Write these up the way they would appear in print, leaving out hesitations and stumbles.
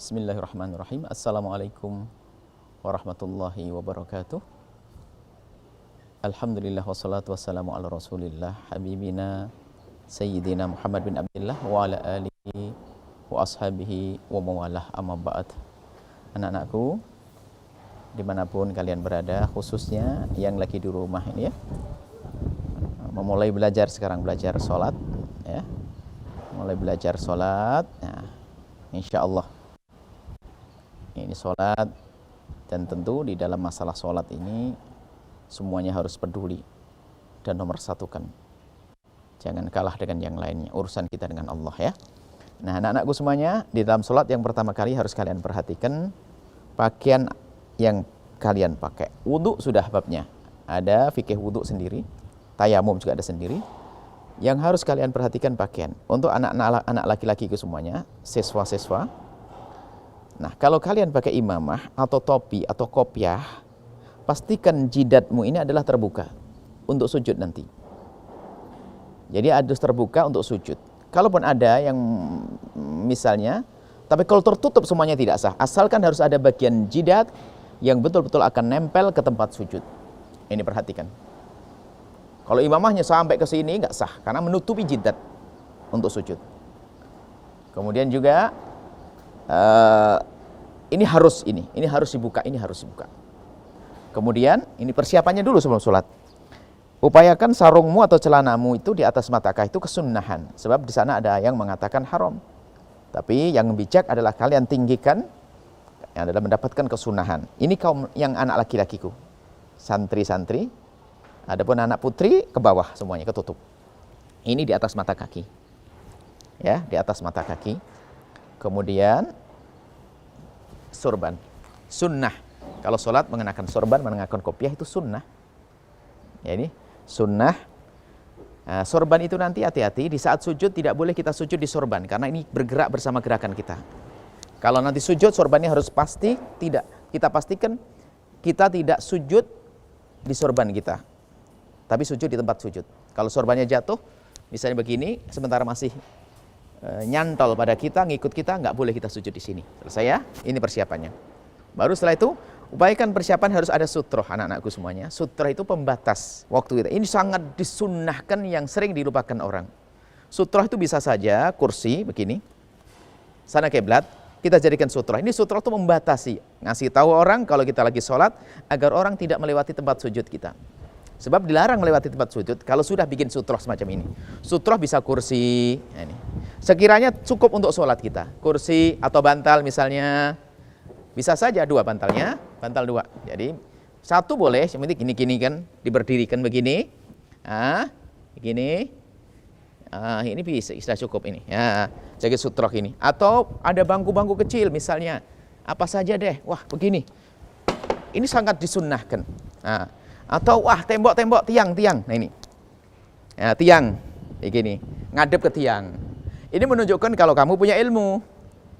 Bismillahirrahmanirrahim. Assalamualaikum warahmatullahi wabarakatuh. Alhamdulillah wassalatu wassalamu ala rasulillah habibina sayyidina Muhammad bin Abdullah wa ala alihi wa ashabihi wa mawalah, amma ba'd. Anak-anakku dimanapun kalian berada, khususnya yang lagi di rumah ini ya, memulai belajar sekarang, belajar sholat ya, mulai belajar sholat. Nah, insya Allah ini sholat, dan tentu di dalam masalah sholat ini semuanya harus peduli dan nomor satukan. Jangan kalah dengan yang lainnya, urusan kita dengan Allah ya. Nah, anak-anakku semuanya, di dalam sholat yang pertama kali harus kalian perhatikan pakaian yang kalian pakai. Wudhu sudah babnya, ada fikih wudhu sendiri, tayamum juga ada sendiri. Yang harus kalian perhatikan pakaian. Untuk anak laki-laki semuanya, siswa-siswa, nah, kalau kalian pakai imamah atau topi atau kopiah, pastikan jidatmu ini adalah terbuka untuk sujud nanti. Jadi harus terbuka untuk sujud. Kalaupun ada yang misalnya, tapi kalau tertutup semuanya tidak sah. Asalkan harus ada bagian jidat yang betul-betul akan nempel ke tempat sujud. Ini perhatikan. Kalau imamahnya sampai ke sini nggak sah, karena menutupi jidat untuk sujud. Kemudian juga ini harus dibuka, ini harus dibuka. Kemudian ini persiapannya dulu sebelum sholat. Upayakan sarungmu atau celanamu itu di atas mata kaki, itu kesunnahan. Sebab di sana ada yang mengatakan haram. Tapi yang bijak adalah kalian tinggikan, yang adalah mendapatkan kesunahan. Ini kaum yang anak laki-lakiku, santri-santri. Adapun anak putri ke bawah semuanya, ketutup. Ini di atas mata kaki. Ya, di atas mata kaki. Kemudian sorban, sunnah. Kalau sholat mengenakan sorban, mengenakan kopiah itu sunnah. Ya, ini sunnah. Nah, sorban itu nanti hati-hati, di saat sujud tidak boleh kita sujud di sorban, karena ini bergerak bersama gerakan kita. Kalau nanti sujud, sorbannya harus pasti, tidak. Kita pastikan kita tidak sujud di sorban kita, tapi sujud di tempat sujud. Kalau sorbannya jatuh, misalnya begini, sementara masih nyantol pada kita, ngikut kita, nggak boleh kita sujud di sini. Selesai ya? Ini persiapannya. Baru setelah itu, upayakan persiapan harus ada sutroh, anak-anakku semuanya. Sutroh itu pembatas waktu kita. Ini sangat disunnahkan, yang sering dilupakan orang. Sutroh itu bisa saja kursi begini, sana kiblat, kita jadikan sutroh. Ini sutroh itu membatasi, ngasih tahu orang kalau kita lagi sholat, agar orang tidak melewati tempat sujud kita. Sebab dilarang melewati tempat sujud kalau sudah bikin sutroh semacam ini. Sutroh bisa kursi, nah ini. Sekiranya cukup untuk sholat kita, kursi atau bantal misalnya, bisa saja dua bantalnya, bantal dua. Jadi satu boleh, yang penting gini-gini kan, diberdirikan begini, begini, ini bisa, sudah cukup ini. Ya, jaga sutroh ini. Atau ada bangku-bangku kecil misalnya, apa saja deh, wah begini. Ini sangat disunnahkan. Nah, atau wah tembok-tembok, tiang-tiang. Nah ini, ya, tiang, begini, ngadep ke tiang. Ini menunjukkan kalau kamu punya ilmu.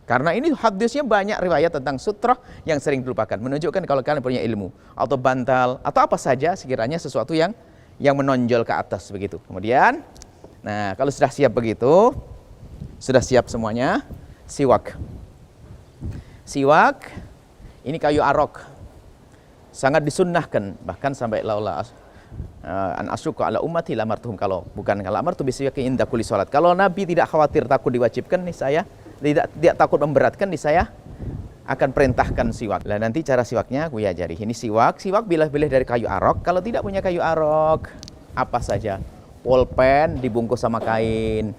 Karena ini hadisnya banyak riwayat tentang sutroh yang sering dilupakan. Menunjukkan kalau kalian punya ilmu. Atau bantal, atau apa saja sekiranya sesuatu yang menonjol ke atas begitu. Kemudian, nah kalau sudah siap begitu, sudah siap semuanya, siwak. Siwak, ini kayu arok. Sangat disunnahkan, bahkan sampai laula an asyqa ala ummati lamartuhum, kalau bukan kalau amartu bisiwaki inda kulli salat. Kalau Nabi tidak khawatir takut diwajibkan, nih saya tidak takut memberatkan, nih saya akan perintahkan siwak. Lah nanti cara siwaknya aku ajari. Ini siwak bila-bila dari kayu arok. Kalau tidak punya kayu arok, apa saja, pulpen dibungkus sama kain,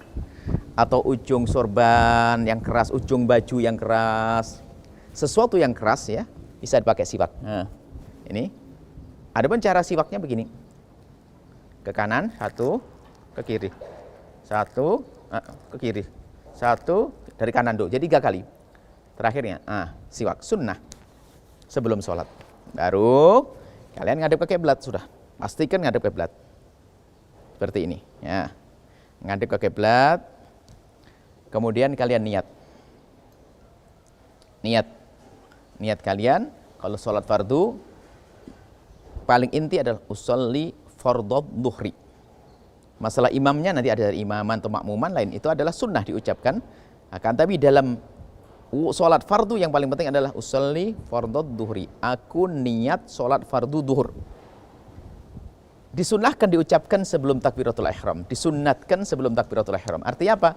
atau ujung sorban yang keras, ujung baju yang keras, sesuatu yang keras ya, bisa dipakai siwak. Nah, ini. Adapun cara siwaknya begini. Ke kanan, satu, ke kiri. Satu, ke kiri. Satu, dari kanan dulu. Jadi 3 kali. Terakhirnya, siwak sunnah sebelum sholat. Baru kalian ngadep ke kiblat sudah. Pastikan ngadep ke kiblat. Seperti ini, ya. Ngadep ke kiblat. Kemudian kalian niat. Niat kalian kalau sholat fardu paling inti adalah usolli fardhu dhuhri. Masalah imamnya nanti ada dari imaman atau makmuman lain, itu adalah sunnah diucapkan. Akan tapi dalam Sholat fardu yang paling penting adalah usolli fardhu duhri. Aku niat sholat fardu duhur. Disunnahkan diucapkan sebelum takbiratul ihram. Disunnatkan sebelum takbiratul ihram. Artinya apa?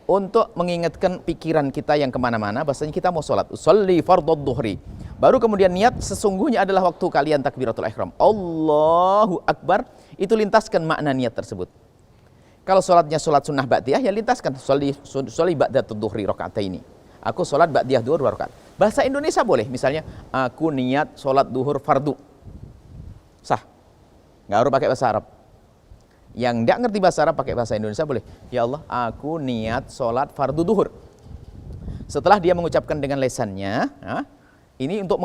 Untuk mengingatkan pikiran kita yang kemana-mana, bahasanya kita mau sholat. Usolli fardhu duhri. Baru kemudian niat sesungguhnya adalah waktu kalian takbiratul ihram. Allahu Akbar. Itu lintaskan makna niat tersebut. Kalau sholatnya sholat sunnah ba'diyah, ya lintaskan. Usolli ba'datul duhri rakaataini. Aku sholat ba'diyah duhur 2 rakaat. Bahasa Indonesia boleh. Misalnya, aku niat sholat duhur fardu. Sah. Nggak harus pakai bahasa Arab. Yang nggak ngerti bahasa Arab pakai bahasa Indonesia boleh. Ya Allah, aku niat sholat fardu duhur. Setelah dia mengucapkan dengan lesannya, ini untuk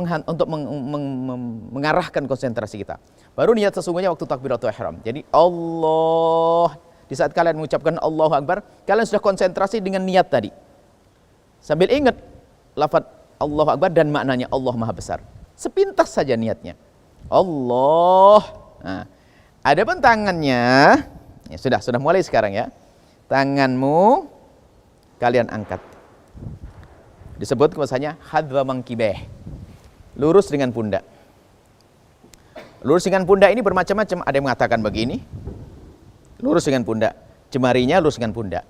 mengarahkan konsentrasi kita. Baru niat sesungguhnya waktu takbiratul ihram. Jadi Allah, di saat kalian mengucapkan Allahu Akbar, kalian sudah konsentrasi dengan niat tadi. Sambil ingat lafaz Allahu Akbar dan maknanya Allah Maha Besar. Sepintas saja niatnya. Allah. Nah, ada pun tangannya, ya sudah mulai sekarang ya. Tanganmu kalian angkat. Disebut bahasanya hadwa mangkibeh. Lurus dengan pundak. Lurus dengan pundak ini bermacam-macam. Ada yang mengatakan begini, lurus dengan pundak. Jemarinya lurus dengan pundak.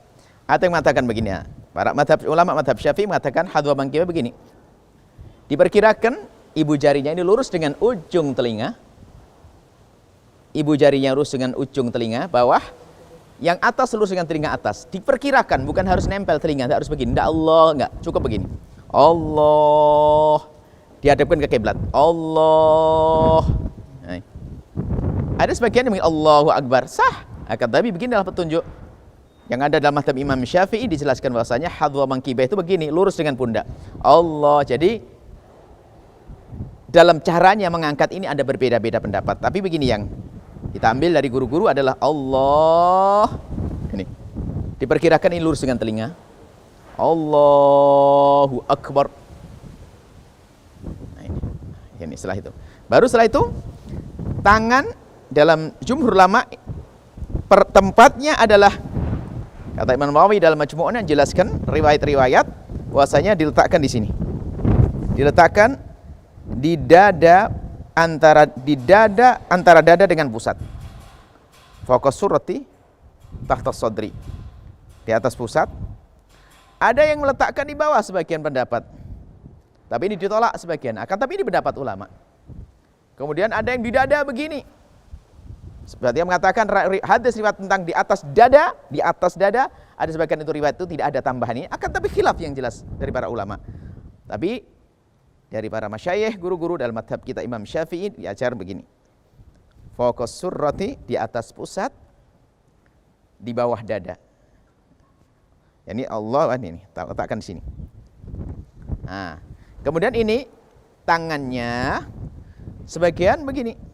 Ada yang mengatakan begini. Para ulama madhab Syafi'i mengatakan hadwa mangkibeh begini. Diperkirakan ibu jarinya ini lurus dengan ujung telinga. Ibu jarinya lurus dengan ujung telinga bawah, yang atas lurus dengan telinga atas. Diperkirakan, bukan harus nempel telinga, tidak harus begini. Tidak, Allah, enggak, cukup begini. Allah, dihadapkan ke kiblat. Allah. Nah. Ada sebagian yang begini, Allahu Akbar, sah. Akan tapi begini adalah petunjuk yang ada dalam mazhab Imam Syafi'i, dijelaskan bahwasanya hadwa mangkibah itu begini, lurus dengan pundak. Allah. Jadi dalam caranya mengangkat ini ada berbeda-beda pendapat. Tapi begini yang kita ambil dari guru-guru adalah Allah. Ini diperkirakan ini lurus dengan telinga. Allahu Akbar. Nah ini setelah itu. Baru setelah itu tangan dalam jumhur ulama tempatnya adalah, kata Imam Nawawi dalam Majmu'nya jelaskan riwayat-riwayat bahwasanya diletakkan di sini. Diletakkan di dada, antara dada dengan pusat. Fokus surati tahta sodri, di atas pusat. Ada yang meletakkan di bawah sebagian pendapat, tapi ini ditolak sebagian. Tapi ini pendapat ulama. Kemudian ada yang di dada begini. Seperti yang mengatakan hadis riwayat tentang di atas dada. Ada sebagian itu riwayat itu tidak ada tambahan ini. Tapi khilaf yang jelas dari para ulama. Tapi dari para masyayikh, guru-guru dalam madhab kita Imam Syafi'i diajar begini. Fokus surrati di atas pusat, di bawah dada. Ini Allah ini letakkan di sini. Nah, kemudian ini tangannya sebagian begini.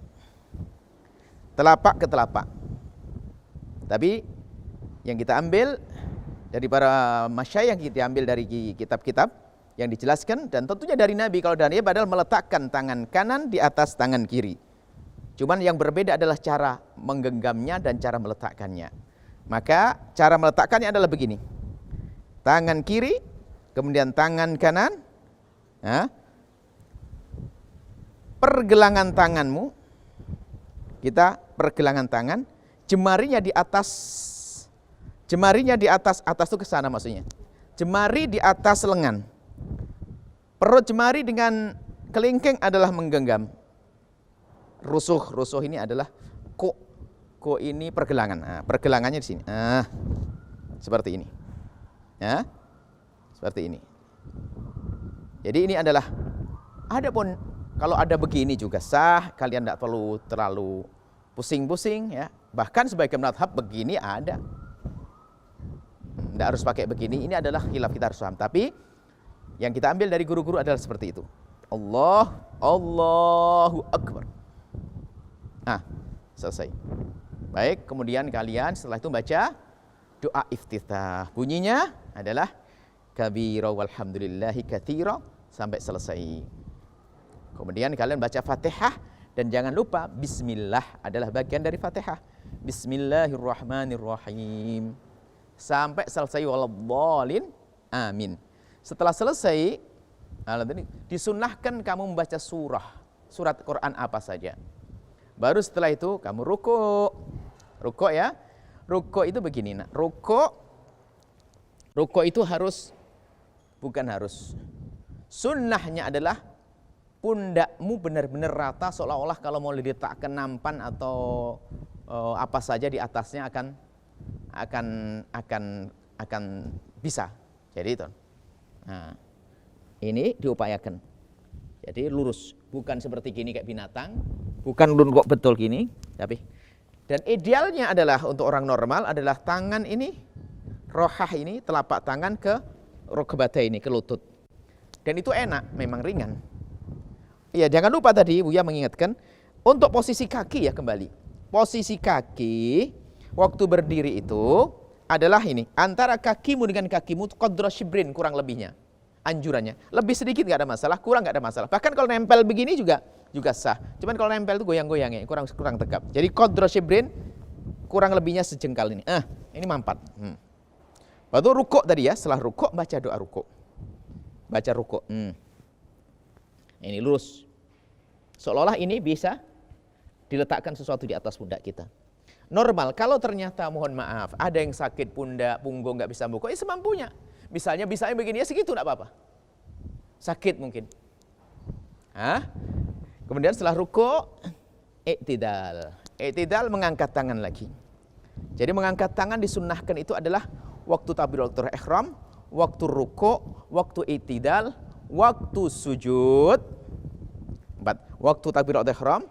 Telapak ke telapak. Tapi yang kita ambil dari para masyayikh, kita ambil dari kitab-kitab yang dijelaskan, dan tentunya dari Nabi. Kalau dari Nabi padahal meletakkan tangan kanan di atas tangan kiri. Cuman yang berbeda adalah cara menggenggamnya dan cara meletakkannya. Maka cara meletakkannya adalah begini. Tangan kiri, kemudian tangan kanan. Pergelangan tanganmu, kita pergelangan tangan, jemarinya di atas itu ke sana maksudnya. Jemari di atas lengan. Perut jemari dengan kelingking adalah menggenggam. Rusuh ini adalah ko ini pergelangan. Nah, pergelangannya di sini. Seperti ini. Ya. Seperti ini. Jadi ini adalah, adapun kalau ada begini juga sah, kalian tidak perlu terlalu pusing-pusing ya. Bahkan sebagian mazhab begini ada. Tidak harus pakai begini, ini adalah khilaf, kita harus paham. Tapi yang kita ambil dari guru-guru adalah seperti itu. Allahu Akbar. Selesai. Baik, kemudian kalian setelah itu baca doa iftitah. Bunyinya adalah kabira walhamdulillahi katsira sampai selesai. Kemudian kalian baca Fatihah dan jangan lupa bismillah adalah bagian dari Fatihah. Bismillahirrahmanirrahim. Sampai selesai waladhdallin. Amin. Setelah selesai, disunnahkan kamu membaca surat Quran apa saja. Baru setelah itu kamu rukuk. Rukuk ya. Rukuk itu begini, nak. Rukuk itu bukan harus. Sunnahnya adalah pundakmu benar-benar rata, seolah-olah kalau mau diletakkan nampan atau apa saja di atasnya akan bisa. Jadi itu. Nah, ini diupayakan. Jadi lurus, bukan seperti gini kayak binatang, bukan kok betul gini, tapi dan idealnya adalah untuk orang normal adalah tangan ini, rohah ini, telapak tangan ke rukbata ini, ke lutut. Dan itu enak, memang ringan. Iya, jangan lupa tadi Buya mengingatkan untuk posisi kaki ya kembali. Posisi kaki waktu berdiri itu adalah ini, antara kakimu dengan kakimu qadra shibrin kurang lebihnya. Anjurannya. Lebih sedikit enggak ada masalah, kurang enggak ada masalah. Bahkan kalau nempel begini juga sah. Cuman kalau nempel itu goyang-goyang ya, kurang tegap. Jadi qadra shibrin kurang lebihnya sejengkal ini. Ini mampat. Lalu rukuk tadi ya, setelah rukuk baca doa rukuk. Baca rukuk. Ini lurus. Seolah-olah ini bisa diletakkan sesuatu di atas pundak kita. Normal, kalau ternyata mohon maaf, ada yang sakit pundak, punggung nggak bisa bungkuk, semampunya. Misalnya begini ya segitu nggak apa-apa. Sakit mungkin. Kemudian setelah rukuk, i'tidal. I'tidal mengangkat tangan lagi. Jadi mengangkat tangan disunnahkan itu adalah waktu takbiratul ihram, waktu rukuk, waktu i'tidal, waktu sujud. 4. Waktu takbiratul ihram,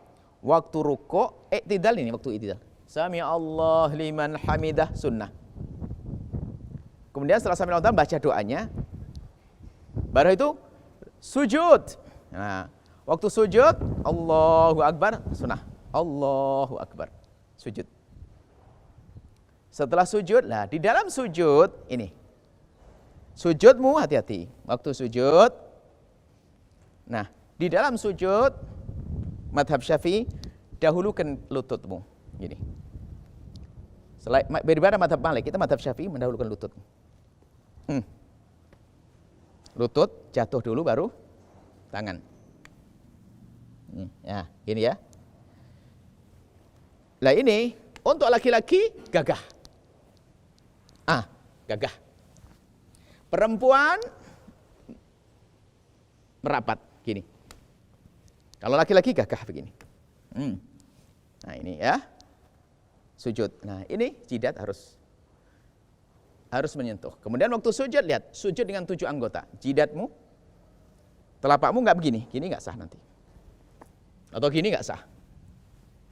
waktu rukuk, i'tidal ini waktu i'tidal. Sami Allah liman hamidah sunnah. Kemudian setelah sami Allah baca doanya. Baru itu sujud. Nah, waktu sujud Allahu Akbar sunnah. Allahu Akbar. Sujud. Setelah sujud, lah di dalam sujud ini. Sujudmu hati-hati. Waktu sujud. Nah, di dalam sujud madhab Syafi'i dahulukan lututmu. Gini. Berbeda madhab Malik, kita madhab Syafi'i mendahulukan lutut. Lutut jatuh dulu baru tangan. Ya, gini ya. Lah ini untuk laki-laki gagah. Gagah. Perempuan merapat gini. Kalau laki-laki gagah begini. Nah, ini ya. Sujud. Nah, ini jidat harus menyentuh. Kemudian waktu sujud, lihat. Sujud dengan 7 anggota. Jidatmu, telapakmu nggak begini. Gini nggak sah nanti. Atau gini nggak sah.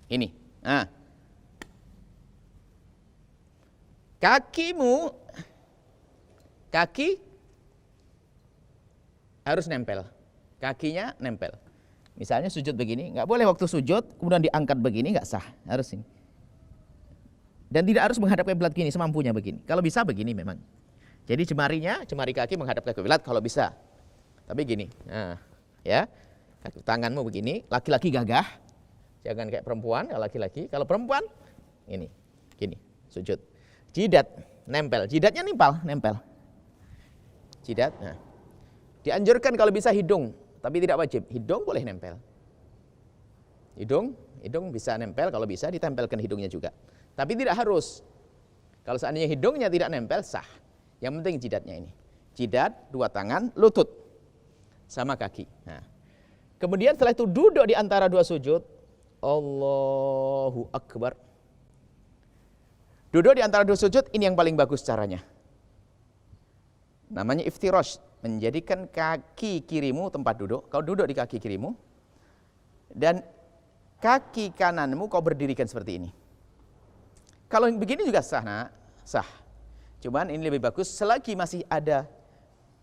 Ini. Nah. Kaki harus nempel. Kakinya nempel. Misalnya sujud begini. Nggak boleh waktu sujud, kemudian diangkat begini, nggak sah. Harus ini. Dan tidak harus menghadap ke kiblat gini, semampunya begini. Kalau bisa begini memang. Jadi jemari kaki menghadap ke kiblat kalau bisa. Tapi gini, nah, ya, tanganmu begini. Laki-laki gagah, jangan kayak perempuan. Kalau laki-laki, kalau perempuan, ini, gini, sujud. Jidat nempel, jidatnya nempel. Jidat, nah, dianjurkan kalau bisa hidung, tapi tidak wajib. Hidung boleh nempel. Hidung bisa nempel, kalau bisa ditempelkan hidungnya juga. Tapi tidak harus. Kalau seandainya hidungnya tidak nempel, sah. Yang penting jidatnya ini. Jidat, 2 tangan, lutut. Sama kaki. Nah. Kemudian setelah itu duduk di antara 2 sujud. Allahu Akbar. Duduk di antara 2 sujud, ini yang paling bagus caranya. Namanya iftirash. Menjadikan kaki kirimu tempat duduk. Kau duduk di kaki kirimu. Dan kaki kananmu kau berdirikan seperti ini. Kalau begini juga sah, nak. Sah. Cuman ini lebih bagus selagi masih ada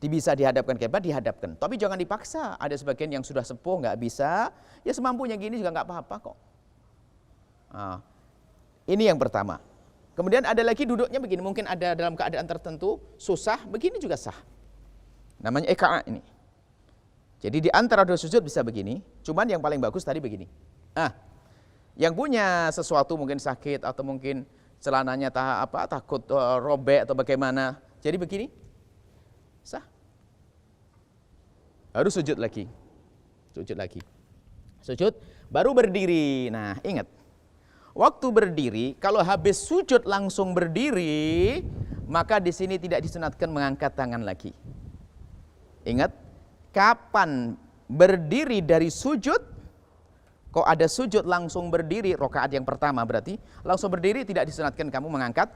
bisa dihadapkan kiblat, dihadapkan. Tapi jangan dipaksa. Ada sebagian yang sudah sepuh nggak bisa, ya semampunya gini juga nggak apa-apa kok. Nah, ini yang pertama. Kemudian ada lagi duduknya begini, mungkin ada dalam keadaan tertentu susah, begini juga sah. Namanya eka ini. Jadi di antara 2 sujud bisa begini. Cuman yang paling bagus tadi begini. Yang punya sesuatu mungkin sakit atau mungkin celananya takut robek atau bagaimana. Jadi begini, sah. Baru sujud lagi. Sujud lagi. Sujud, baru berdiri. Nah, ingat. Waktu berdiri, kalau habis sujud langsung berdiri, maka di sini tidak disunatkan mengangkat tangan lagi. Ingat, kapan berdiri dari sujud, kok ada sujud langsung berdiri, rakaat yang pertama berarti, langsung berdiri tidak disunatkan kamu mengangkat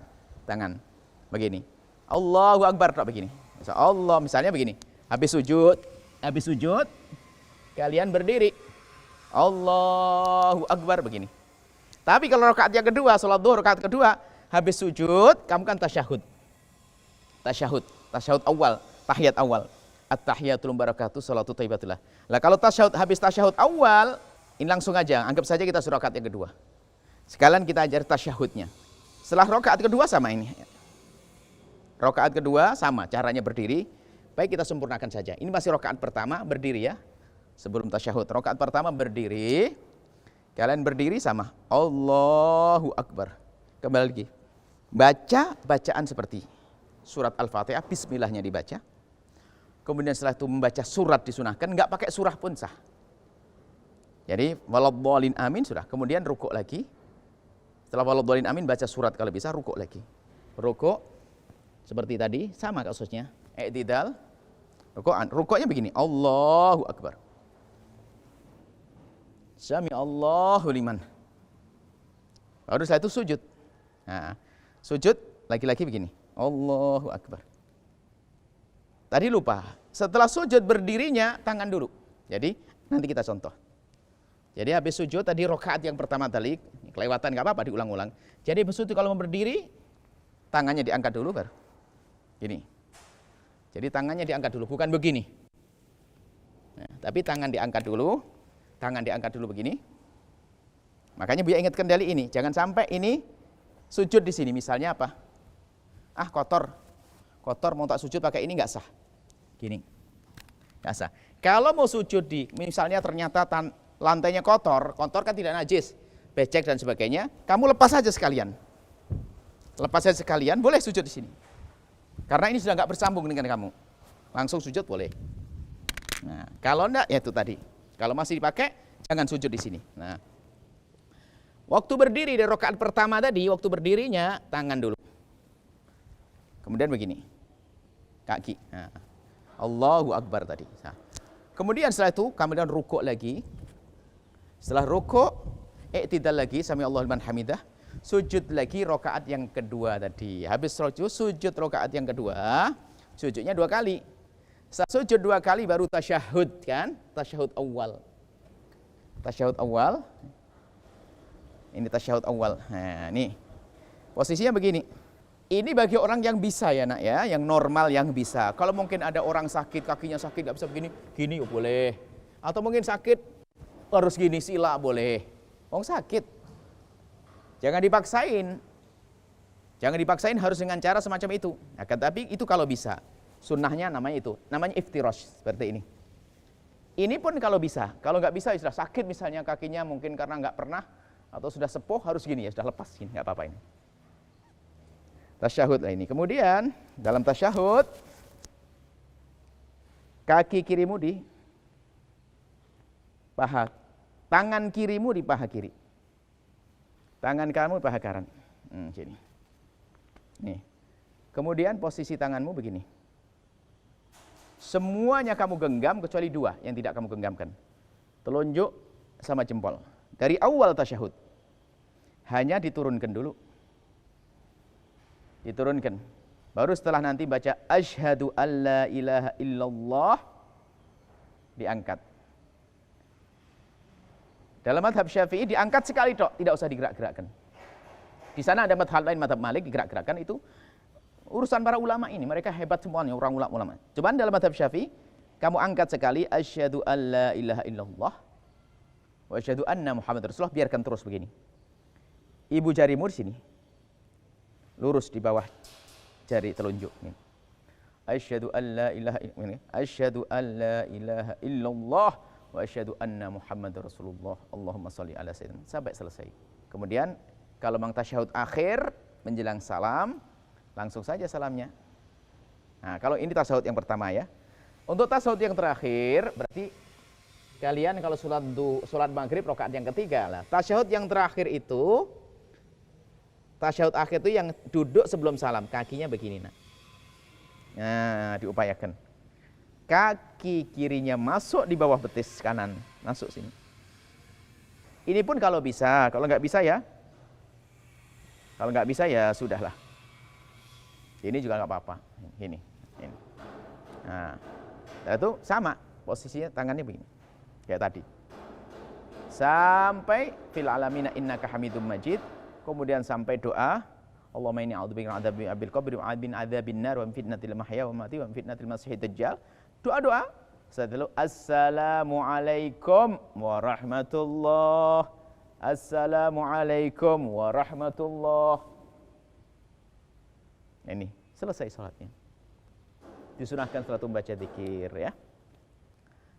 tangan. Begini. Allahu Akbar, tak begini. Allah, misalnya begini. Habis sujud, kalian berdiri. Allahu Akbar begini. Tapi kalau rakaat yang kedua, sholat duhur rakaat kedua, habis sujud, kamu kan tasyahud. Tasyahud awal, tahiyat awal. At-tahiyatul barakatuh, sholatu thayyibatullah. Lah kalau tasyahud, habis tasyahud awal, ini langsung aja, anggap saja kita suruh rakaat yang kedua. Sekalian kita ajar tasyahudnya. Setelah rakaat kedua sama ini. Rakaat kedua sama, caranya berdiri. Baik, kita sempurnakan saja. Ini masih rakaat pertama, berdiri ya. Sebelum tasyahud, rakaat pertama berdiri. Kalian berdiri sama Allahu Akbar. Kembali lagi. Baca bacaan seperti surat Al-Fatihah, bismillahnya dibaca. Kemudian setelah itu membaca surat disunahkan, enggak pakai surah pun sah. Jadi waladhdallin amin sudah. Kemudian rukuk lagi. Setelah waladhdallin amin baca surat kalau bisa, rukuk lagi. Rukuk seperti tadi sama kasusnya. I'tidal. Rukuknya begini. Allahu Akbar. Sami Allahu liman. Baru setelah itu sujud. Nah, sujud lagi-lagi begini. Allahu Akbar. Tadi lupa. Setelah sujud berdirinya tangan dulu. Jadi nanti kita contoh. Jadi habis sujud tadi rakaat yang pertama tadi kelewatan nggak apa-apa diulang-ulang. Jadi habis itu kalau mau berdiri tangannya diangkat dulu baru. Gini. Jadi tangannya diangkat dulu, bukan begini. Nah, tapi tangan diangkat dulu. Tangan diangkat dulu begini. Makanya Buya ingatkan dari ini, jangan sampai ini sujud di sini. Misalnya apa? Kotor mau tak sujud pakai ini nggak sah. Gini, nggak sah. Kalau mau sujud di, misalnya ternyata lantainya kotor kan tidak najis, becek dan sebagainya, kamu lepas saja sekalian. Boleh sujud di sini. Karena ini sudah nggak bersambung dengan kamu. Langsung sujud boleh. Nah, kalau enggak ya itu tadi. Kalau masih dipakai, jangan sujud di sini. Nah, waktu berdiri dari rakaat pertama tadi, waktu berdirinya tangan dulu. Kemudian begini, kaki. Nah, Allahu Akbar tadi. Nah, kemudian setelah itu, kemudian rukuk lagi. Setelah rukuk, i'tidal lagi, sami Allahu liman hamidah. Sujud lagi rakaat yang kedua tadi. Habis sujud rakaat yang kedua, sujudnya 2 kali. Setelah sujud 2 kali baru tasyahud kan? Tasyahud awal. Ini tasyahud awal. Nah, ini. Posisinya begini. Ini bagi orang yang bisa ya nak ya, yang normal yang bisa. Kalau mungkin ada orang sakit, kakinya sakit nggak bisa begini, gini boleh. Atau mungkin sakit harus gini sila boleh. Sakit. Jangan dipaksain harus dengan cara semacam itu. Nah, tapi itu kalau bisa. Sunnahnya namanya iftirash seperti ini. Ini pun kalau bisa. Kalau nggak bisa, sudah sakit misalnya kakinya mungkin karena nggak pernah atau sudah sepuh harus gini ya, sudah lepas gini, nggak apa-apa ini. Tasyahud lah ini. Kemudian dalam tasyahud kaki kirimu di paha, tangan kirimu di paha kiri, tangan kamu di paha kanan. Sini. Nih. Kemudian posisi tanganmu begini. Semuanya kamu genggam kecuali 2 yang tidak kamu genggamkan. Telunjuk sama jempol. Dari awal tasyahud. Hanya diturunkan dulu. Diturunkan. Baru setelah nanti baca asyhadu alla ilaha illallah diangkat. Dalam mazhab Syafi'i diangkat sekali tok, tidak usah digerak-gerakkan. Di sana ada mazhab lain, mazhab Malik digerak-gerakkan, itu urusan para ulama ini, mereka hebat semuanya, orang ulama. Cuman dalam mazhab Syafi'i, kamu angkat sekali asyhadu alla ilaha illallah wa asyhadu anna Muhammad Rasulullah, biarkan terus begini. Ibu jarimu di sini. Lurus di bawah jari telunjuk ini. Asyhadu alla ilaha illallah wa asyhadu anna Muhammad Rasulullah. Allahumma shalli ala sayyidina. Sampai selesai. Kemudian kalau memang tasyahud akhir menjelang salam, langsung saja salamnya. Nah, kalau ini tasyahud yang pertama ya. Untuk tasyahud yang terakhir, berarti kalian kalau sholat maghrib rakaat yang ketiga lah. Tasyahud yang terakhir itu, tasyahud akhir itu yang duduk sebelum salam, kakinya begini nak. Nah, diupayakan. Kaki kirinya masuk di bawah betis kanan, masuk sini. Ini pun kalau bisa, kalau nggak bisa ya, sudahlah. Ini juga nggak apa-apa. Ini. Nah, itu sama posisinya tangannya begini, kayak tadi. Sampai fil alamina innaka hamidum majid. Kemudian sampai doa. Allahumma inni a'udzubika min adzabil qabri wa min adzabin nar wa min fitnatil mahya wa mamati wa min fitnatil masiihid dajjal. Doa-doa. Setelah assalamualaikum warahmatullah. Assalamualaikum warahmatullah. Ini selesai salatnya. Disunahkan setelah membaca zikir ya.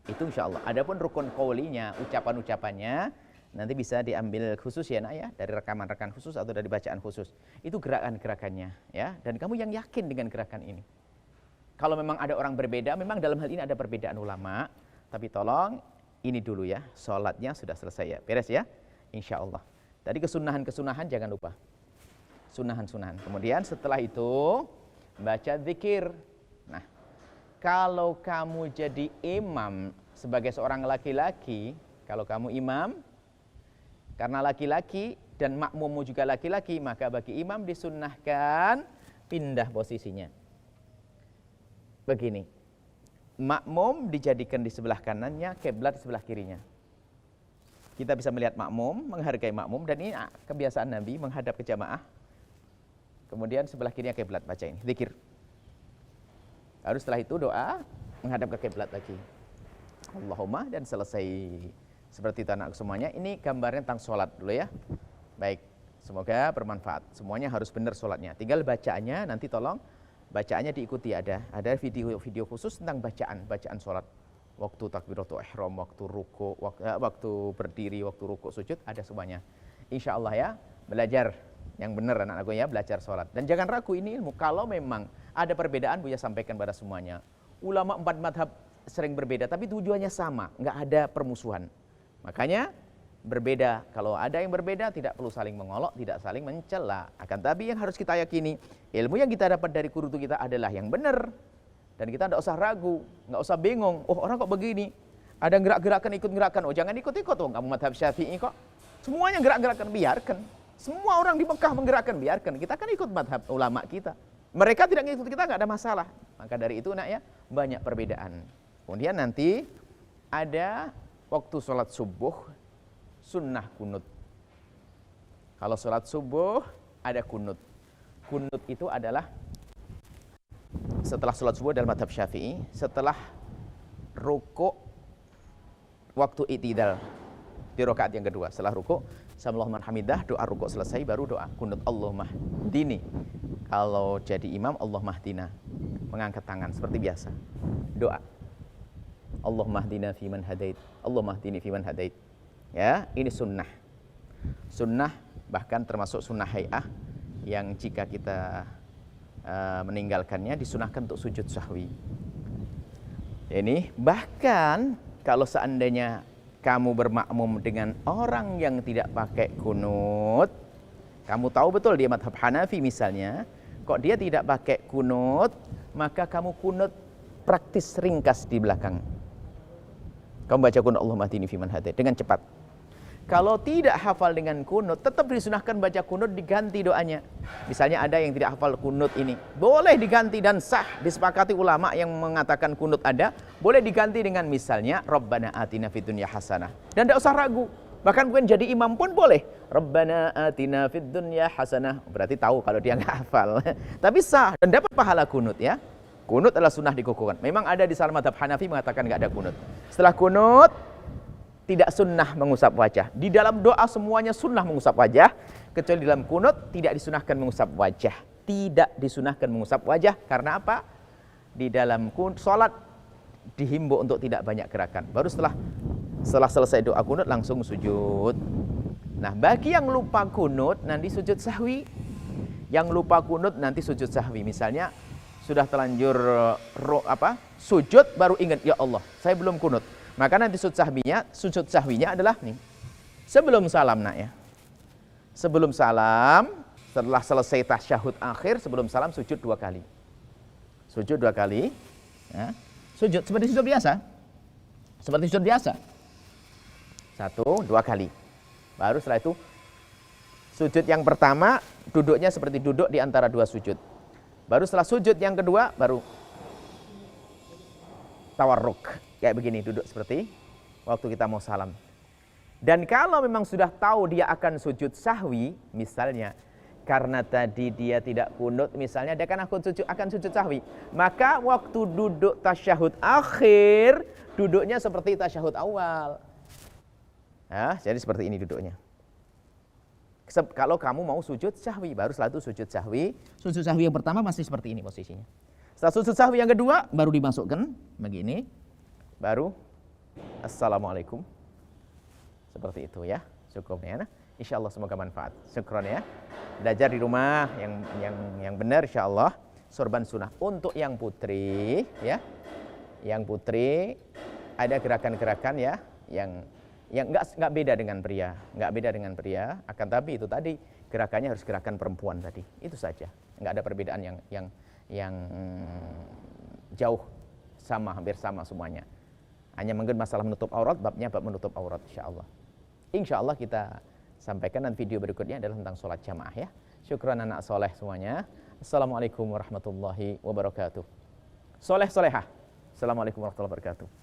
Itu insyaallah. Adapun rukun qaulinya, ucapan-ucapannya nanti bisa diambil khusus ya nak ya, dari rekaman-rekaman khusus atau dari bacaan khusus. Itu gerakan-gerakannya ya, dan kamu yang yakin dengan gerakan ini. Kalau memang ada orang berbeda, memang dalam hal ini ada perbedaan ulama, tapi tolong ini dulu ya, sholatnya sudah selesai ya, beres ya, insya Allah. Tadi kesunahan-kesunahan jangan lupa, sunahan-sunahan. Kemudian setelah itu baca zikir. Nah, kalau kamu jadi imam sebagai seorang laki-laki, kalau kamu imam karena laki-laki dan makmummu juga laki-laki, maka bagi imam disunnahkan pindah posisinya. Begini, makmum dijadikan di sebelah kanannya, kiblat di sebelah kirinya. Kita bisa melihat makmum, menghargai makmum, dan ini kebiasaan Nabi menghadap ke jamaah. Kemudian sebelah kirinya kiblat, baca ini, zikir. Lalu setelah itu doa, menghadap ke kiblat lagi. Allahumma, dan selesai. Seperti itu anak semuanya. Ini gambarnya tentang sholat dulu ya. Baik, semoga bermanfaat. Semuanya harus benar sholatnya. Tinggal bacaannya nanti tolong bacaannya diikuti, ada video khusus tentang bacaan sholat. Waktu takbiratul ihram, waktu ruku, waktu berdiri, waktu ruku, sujud, ada semuanya. Insya Allah ya, belajar yang benar anak-anakku ya, belajar sholat. Dan jangan ragu ini ilmu. Kalau memang ada perbedaan, Buya sampaikan pada semuanya. Ulama 4 madhab sering berbeda, tapi tujuannya sama, nggak ada permusuhan. Makanya berbeda. Kalau ada yang berbeda tidak perlu saling mengolok, tidak saling mencela. Akan tapi yang harus kita yakini, ilmu yang kita dapat dari guru kita adalah yang benar. Dan kita tidak usah ragu, nggak usah bingung. Oh, orang kok begini? Ada gerak-gerakan, ikut gerakan. Oh, jangan ikut-ikut. Oh, kamu madhab Syafi'i kok. Semuanya gerak-gerakan, biarkan. Semua orang di Mekah menggerakkan, biarkan. Kita kan ikut madhab ulama kita. Mereka tidak ikut kita, nggak ada masalah. Maka dari itu nak ya, banyak perbedaan. Kemudian nanti ada waktu sholat subuh, sunnah kunut. Kalau sholat subuh, ada kunut. Kunut itu adalah setelah sholat subuh dalam madhab Syafi'i, setelah rukuk, waktu i'tidal di rakaat yang kedua. Setelah rukuk, sami'allahu liman hamidah, doa rukuk selesai, baru doa kunut. Allahumma hdini. Kalau jadi imam, Allahumma hdina. Mengangkat tangan, seperti biasa. Doa. Allahumma hdina fiman hadait, Allahumma hdini fiman hadait. Ya, ini sunnah. Sunnah bahkan termasuk sunnah hay'ah yang jika kita meninggalkannya disunahkan untuk sujud sahwi. Ini bahkan kalau seandainya kamu bermakmum dengan orang yang tidak pakai kunut, kamu tahu betul dia madhab Hanafi misalnya, kok dia tidak pakai kunut, maka kamu kunut praktis ringkas di belakang. Kamu baca kunut Allahumma hdini fiman hadait dengan cepat. Kalau tidak hafal dengan kunut, tetap disunahkan baca kunut, diganti doanya. Misalnya ada yang tidak hafal kunut ini, boleh diganti dan sah, disepakati ulama yang mengatakan kunut ada, boleh diganti dengan misalnya Rabbana atina fid dunya hasanah. Dan tidak usah ragu. Bahkan bukan jadi imam pun boleh. Rabbana atina fid dunya hasanah. Berarti tahu kalau dia nggak hafal. Tapi sah dan dapat pahala kunut ya. Kunut adalah sunnah dikukuhkan. Memang ada di salah madhab Hanafi mengatakan nggak ada kunut. Setelah kunut, tidak sunnah mengusap wajah. Di dalam doa semuanya sunnah mengusap wajah. Kecuali di dalam kunut tidak disunahkan mengusap wajah. Tidak disunahkan mengusap wajah. Karena apa? Di dalam sholat dihimbau untuk tidak banyak gerakan. Baru setelah selesai doa kunut langsung sujud. Nah, bagi yang lupa kunut nanti sujud sahwi. Yang lupa kunut nanti sujud sahwi. Misalnya sudah telanjur sujud baru ingat, ya Allah, saya belum kunut. Maka nanti sujud sahwinya adalah nih, sebelum salam nak ya. Sebelum salam, setelah selesai tasyahud akhir, sebelum salam sujud 2 kali. Sujud 2 kali. Ya. Sujud seperti sujud biasa. Seperti sujud biasa. 1, 2 kali. Baru setelah itu sujud yang pertama duduknya seperti duduk di antara 2 sujud. Baru setelah sujud yang kedua baru tawarruk. Kayak begini duduk seperti waktu kita mau salam. Dan kalau memang sudah tahu dia akan sujud sahwi, misalnya karena tadi dia tidak kunut, misalnya dia akan sujud sahwi, maka waktu duduk tasyahud akhir, duduknya seperti tasyahud awal. Ya, jadi seperti ini duduknya. Kalau kamu mau sujud sahwi, baru setelah itu sujud sahwi. Sujud sahwi yang pertama masih seperti ini posisinya. Setelah sujud sahwi yang kedua, baru dimasukkan begini, baru assalamualaikum. Seperti itu ya, cukup ya. Insyaallah semoga manfaat. Syukron ya. Belajar di rumah yang benar insyaallah. Sorban sunnah untuk yang putri ya. Yang putri ada gerakan-gerakan ya yang enggak beda dengan pria, akan tapi itu tadi gerakannya harus gerakan perempuan tadi. Itu saja. Enggak ada perbedaan yang jauh, sama, hampir sama semuanya. Hanya mungkin masalah menutup aurat, babnya bab menutup aurat insyaallah. Insyaallah kita sampaikan, dan video berikutnya adalah tentang sholat jamaah ya. Syukran anak soleh semuanya. Assalamualaikum warahmatullahi wabarakatuh. Soleh solehah. Assalamualaikum warahmatullahi wabarakatuh.